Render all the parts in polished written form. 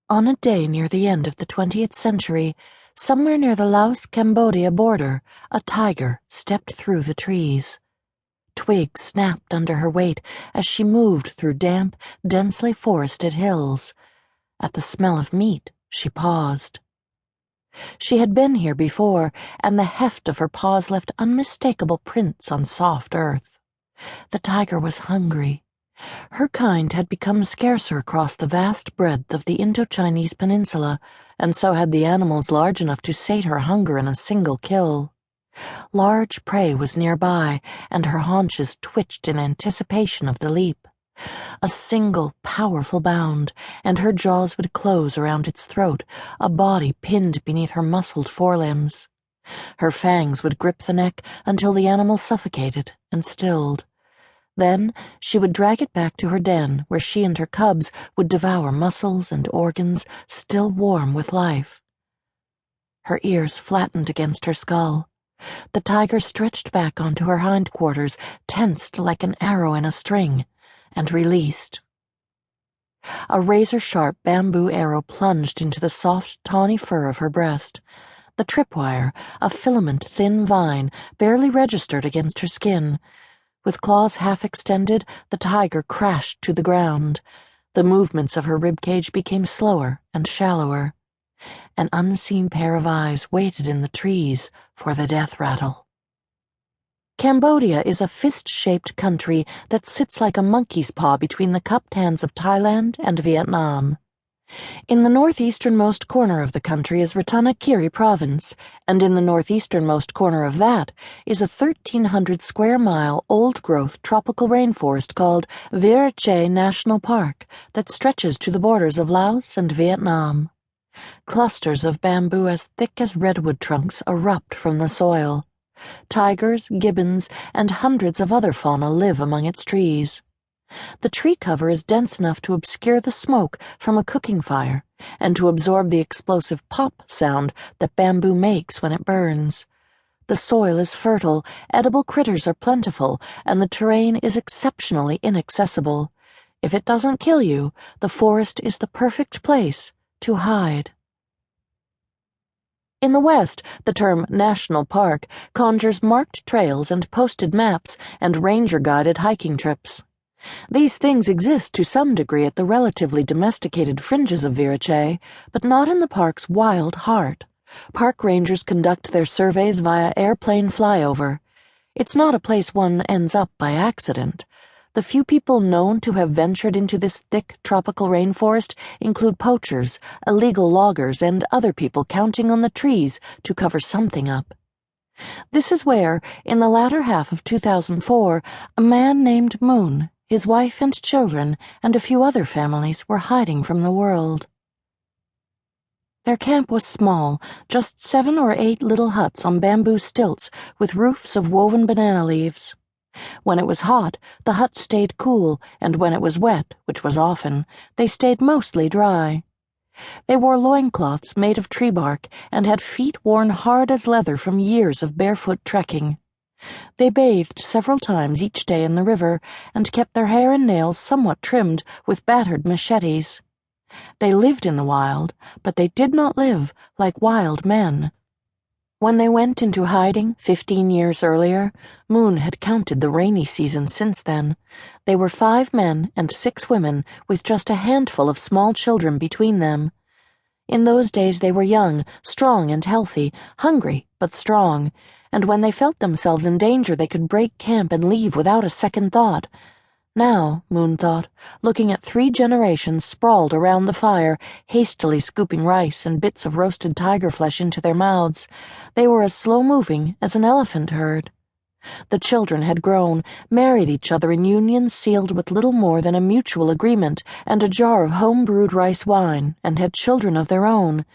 On a day near the end of the 20th century, somewhere near the Laos-Cambodia border, a tiger stepped through the trees. Twigs snapped under her weight as she moved through damp, densely forested hills. At the smell of meat, she paused. She had been here before, and the heft of her paws left unmistakable prints on soft earth. The tiger was hungry. Her kind had become scarcer across the vast breadth of the Indo-Chinese peninsula, and so had the animals large enough to sate her hunger in a single kill. Large prey was nearby, and her haunches twitched in anticipation of the leap. A single, powerful bound, and her jaws would close around its throat, a body pinned beneath her muscled forelimbs. Her fangs would grip the neck until the animal suffocated and stilled. Then she would drag it back to her den, where she and her cubs would devour muscles and organs still warm with life. Her ears flattened against her skull. The tiger stretched back onto her hindquarters, tensed like an arrow in a string, and released. A razor-sharp bamboo arrow plunged into the soft, tawny fur of her breast. The tripwire, a filament-thin vine, barely registered against her skin. With claws half extended, the tiger crashed to the ground. The movements of her ribcage became slower and shallower. An unseen pair of eyes waited in the trees for the death rattle. Cambodia is a fist-shaped country that sits like a monkey's paw between the cupped hands of Thailand and Vietnam. In the northeasternmost corner of the country is Ratanakiri Province, and in the northeasternmost corner of that is a 1,300-square-mile old-growth tropical rainforest called Vientiane National Park that stretches to the borders of Laos and Vietnam. Clusters of bamboo as thick as redwood trunks erupt from the soil. Tigers, gibbons, and hundreds of other fauna live among its trees. The tree cover is dense enough to obscure the smoke from a cooking fire and to absorb the explosive pop sound that bamboo makes when it burns. The soil is fertile, edible critters are plentiful, and the terrain is exceptionally inaccessible. If it doesn't kill you, the forest is the perfect place to hide. In the West, the term national park conjures marked trails and posted maps and ranger-guided hiking trips. These things exist to some degree at the relatively domesticated fringes of Vientiane, but not in the park's wild heart. Park rangers conduct their surveys via airplane flyover. It's not a place one ends up by accident. The few people known to have ventured into this thick tropical rainforest include poachers, illegal loggers, and other people counting on the trees to cover something up. This is where, in the latter half of 2004, a man named Moon, his wife and children, and a few other families were hiding from the world. Their camp was small, just 7 or 8 little huts on bamboo stilts with roofs of woven banana leaves. When it was hot, the huts stayed cool, and when it was wet, which was often, they stayed mostly dry. They wore loincloths made of tree bark and had feet worn hard as leather from years of barefoot trekking. They bathed several times each day in the river and kept their hair and nails somewhat trimmed with battered machetes. They lived in the wild, but they did not live like wild men. When they went into hiding 15 years earlier, Moon had counted the rainy season since then. They were 5 men and 6 women with just a handful of small children between them. In those days they were young, strong and healthy, hungry but strong, and when they felt themselves in danger they could break camp and leave without a second thought. Now, Moon thought, looking at 3 generations sprawled around the fire, hastily scooping rice and bits of roasted tiger flesh into their mouths, they were as slow-moving as an elephant herd. The children had grown, married each other in unions sealed with little more than a mutual agreement and a jar of home-brewed rice wine, and had children of their own.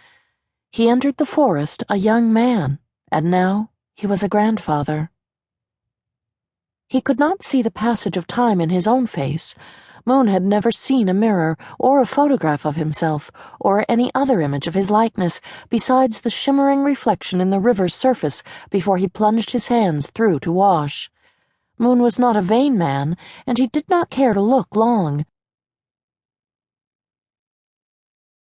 He entered the forest a young man, and now he was a grandfather. He could not see the passage of time in his own face. Moon had never seen a mirror or a photograph of himself or any other image of his likeness besides the shimmering reflection in the river's surface before he plunged his hands through to wash. Moon was not a vain man, and he did not care to look long.